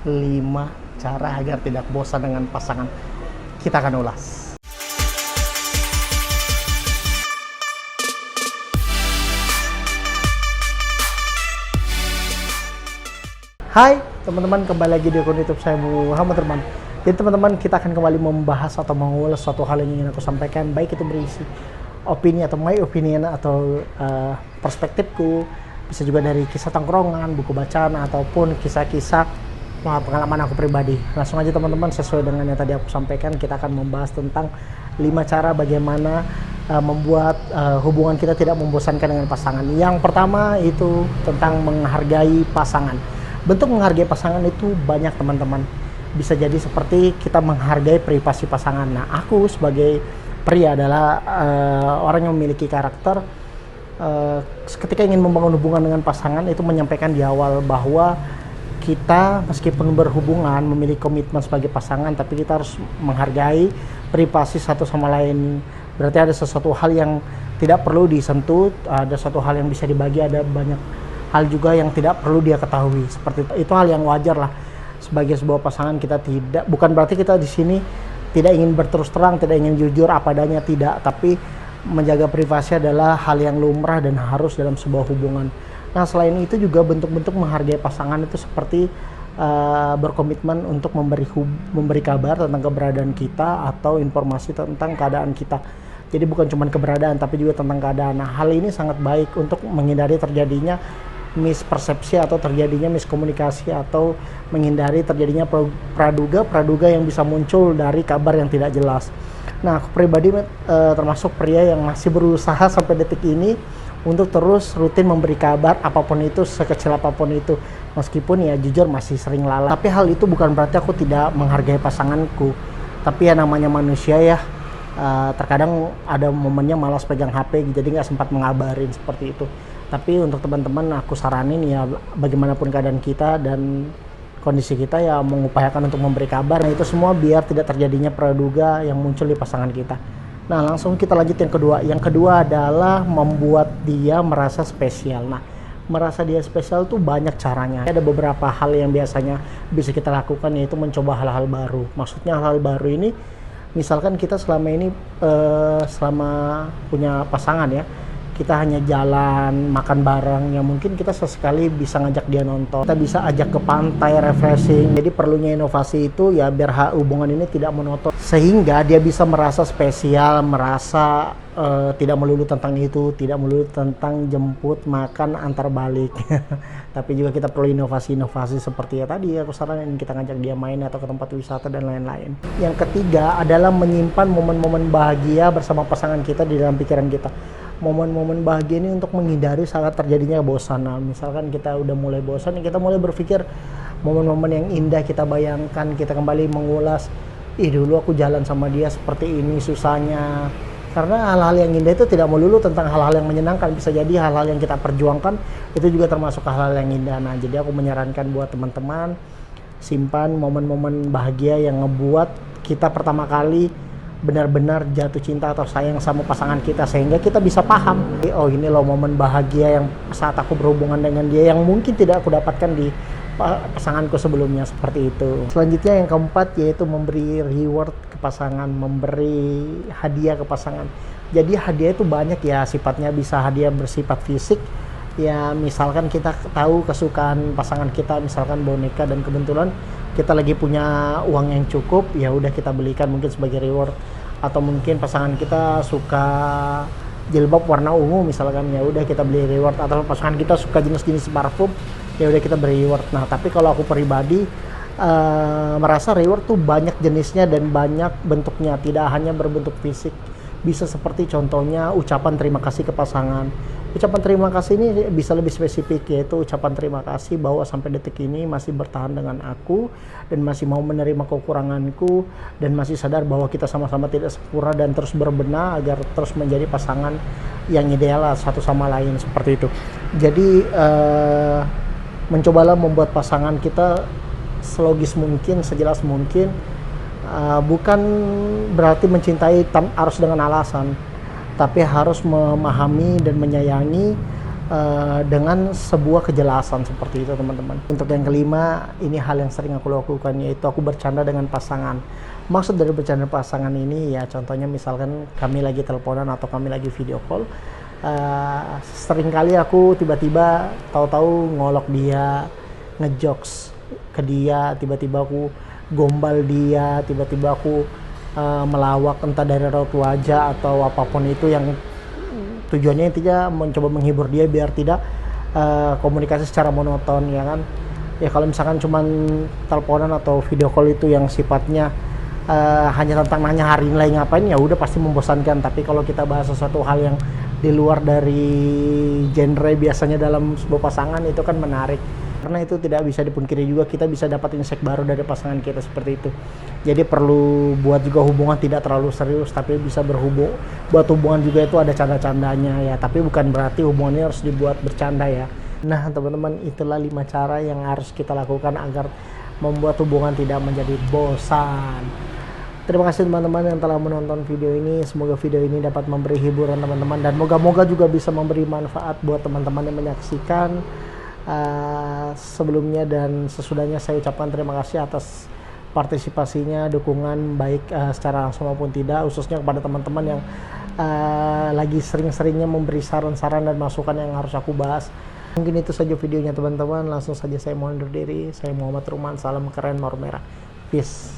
5 cara agar tidak bosan dengan pasangan. Kita akan ulas. Hai teman-teman, kembali lagi di akun YouTube saya Muhammad Herman. Jadi teman-teman, kita akan kembali membahas atau mengulas suatu hal yang ingin aku sampaikan, baik itu berisi opini atau my opinion atau perspektifku, bisa juga dari kisah tongkrongan, buku bacaan, ataupun kisah-kisah pengalaman aku pribadi. Langsung aja teman-teman, sesuai dengan yang tadi aku sampaikan, kita akan membahas tentang 5 cara bagaimana membuat hubungan kita tidak membosankan dengan pasangan. Yang pertama itu tentang menghargai pasangan. Bentuk menghargai pasangan itu banyak teman-teman. Bisa jadi seperti kita menghargai privasi pasangan. Nah, aku sebagai pria adalah orang yang memiliki karakter ketika ingin membangun hubungan dengan pasangan itu menyampaikan di awal bahwa kita meskipun berhubungan memiliki komitmen sebagai pasangan, tapi kita harus menghargai privasi satu sama lain. Berarti ada sesuatu hal yang tidak perlu disentuh, ada satu hal yang bisa dibagi, ada banyak hal juga yang tidak perlu dia ketahui. Seperti itu hal yang wajar lah sebagai sebuah pasangan. Kita tidak, bukan berarti kita di sini tidak ingin berterus terang, tidak ingin jujur apa adanya, tidak, tapi menjaga privasi adalah hal yang lumrah dan harus dalam sebuah hubungan. Nah, selain itu juga bentuk-bentuk menghargai pasangan itu seperti berkomitmen untuk memberi kabar tentang keberadaan kita atau informasi tentang keadaan kita. Jadi bukan cuma keberadaan tapi juga tentang keadaan. Nah, hal ini sangat baik untuk menghindari terjadinya mispersepsi atau terjadinya miskomunikasi atau menghindari terjadinya praduga yang bisa muncul dari kabar yang tidak jelas. Nah, aku pribadi termasuk pria yang masih berusaha sampai detik ini untuk terus rutin memberi kabar apapun itu, sekecil apapun itu, meskipun ya jujur masih sering lalai. Tapi hal itu bukan berarti aku tidak menghargai pasanganku. Tapi ya namanya manusia ya, terkadang ada momennya malas pegang HP, jadi nggak sempat mengabarin seperti itu. Tapi untuk teman-teman aku saranin ya, bagaimanapun keadaan kita dan kondisi kita ya mengupayakan untuk memberi kabar. Nah, itu semua biar tidak terjadinya praduga yang muncul di pasangan kita. Nah, langsung kita lanjut yang kedua. Yang kedua adalah membuat dia merasa spesial. Nah, merasa dia spesial tuh banyak caranya. Ada beberapa hal yang biasanya bisa kita lakukan, yaitu mencoba hal-hal baru. Maksudnya hal-hal baru ini, misalkan kita selama ini selama punya pasangan ya, kita hanya jalan makan bareng, ya mungkin kita sesekali bisa ngajak dia nonton, kita bisa ajak ke pantai refreshing. Jadi perlunya inovasi itu ya biar hubungan ini tidak monoton, sehingga dia bisa merasa spesial, merasa tidak melulu tentang itu, tidak melulu tentang jemput makan antar balik. Tapi juga kita perlu inovasi-inovasi seperti ya tadi aku saranin, kita ngajak dia main atau ke tempat wisata dan lain-lain. Yang ketiga adalah menyimpan momen-momen bahagia bersama pasangan kita di dalam pikiran kita. Momen-momen bahagia ini untuk menghindari saat terjadinya kebosanan. Misalkan kita udah mulai bosan, kita mulai berpikir momen-momen yang indah, kita bayangkan, kita kembali mengulas, dulu aku jalan sama dia seperti ini susahnya. Karena hal-hal yang indah itu tidak melulu tentang hal-hal yang menyenangkan, bisa jadi hal-hal yang kita perjuangkan itu juga termasuk hal-hal yang indah. Nah, jadi aku menyarankan buat teman-teman, simpan momen-momen bahagia yang ngebuat kita pertama kali benar-benar jatuh cinta atau sayang sama pasangan kita, sehingga kita bisa paham, oh ini loh momen bahagia yang saat aku berhubungan dengan dia yang mungkin tidak aku dapatkan di pasanganku sebelumnya, seperti itu. Selanjutnya yang keempat yaitu memberi reward ke pasangan, memberi hadiah ke pasangan. Jadi hadiah itu banyak ya, sifatnya bisa hadiah bersifat fisik ya, misalkan kita tahu kesukaan pasangan kita, misalkan boneka, dan kebetulan kita lagi punya uang yang cukup, ya udah kita belikan mungkin sebagai reward. Atau mungkin pasangan kita suka jilbab warna ungu misalkan, ya udah kita beli reward. Atau pasangan kita suka jenis-jenis parfum, ya udah kita beri reward. Nah, tapi kalau aku pribadi merasa reward tuh banyak jenisnya dan banyak bentuknya, tidak hanya berbentuk fisik. Bisa seperti contohnya ucapan terima kasih ke pasangan. Ucapan terima kasih ini bisa lebih spesifik, yaitu ucapan terima kasih bahwa sampai detik ini masih bertahan dengan aku dan masih mau menerima kekuranganku dan masih sadar bahwa kita sama-sama tidak sempurna dan terus berbenah agar terus menjadi pasangan yang ideal satu sama lain, seperti itu. Jadi mencobalah membuat pasangan kita selogis mungkin, sejelas mungkin. Bukan berarti mencintai harus dengan alasan, tapi harus memahami dan menyayangi dengan sebuah kejelasan seperti itu teman-teman. Untuk yang kelima, ini hal yang sering aku lakukan, yaitu aku bercanda dengan pasangan. Maksud dari bercanda pasangan ini ya contohnya misalkan kami lagi teleponan atau kami lagi video call, seringkali aku tiba-tiba tahu-tahu ngolok dia, ngejokes ke dia, tiba-tiba aku gombal dia, tiba-tiba aku melawak entah dari raut wajah atau apapun itu yang tujuannya intinya mencoba menghibur dia biar tidak komunikasi secara monoton, ya kan. Ya kalau misalkan cuman teleponan atau video call itu yang sifatnya hanya tentang nanya hari ini lagi ngapain, ya udah pasti membosankan. Tapi kalau kita bahas sesuatu hal yang di luar dari genre biasanya dalam sebuah pasangan, itu kan menarik. Karena itu tidak bisa dipungkiri juga, kita bisa dapat insight baru dari pasangan kita seperti itu. Jadi perlu buat juga hubungan tidak terlalu serius, tapi bisa buat hubungan juga itu ada canda-candanya ya. Tapi bukan berarti hubungannya harus dibuat bercanda ya. Nah teman-teman, itulah 5 cara yang harus kita lakukan agar membuat hubungan tidak menjadi bosan. Terima kasih teman-teman yang telah menonton video ini. Semoga video ini dapat memberi hiburan teman-teman, dan moga-moga juga bisa memberi manfaat buat teman-teman yang menyaksikan. Sebelumnya dan sesudahnya saya ucapkan terima kasih atas partisipasinya, dukungan baik secara langsung maupun tidak, khususnya kepada teman-teman yang lagi sering-seringnya memberi saran-saran dan masukan yang harus aku bahas. Mungkin itu saja videonya teman-teman, langsung saja saya mohon undur diri. Saya Muhammad Ruman, salam keren Maur Merah, peace.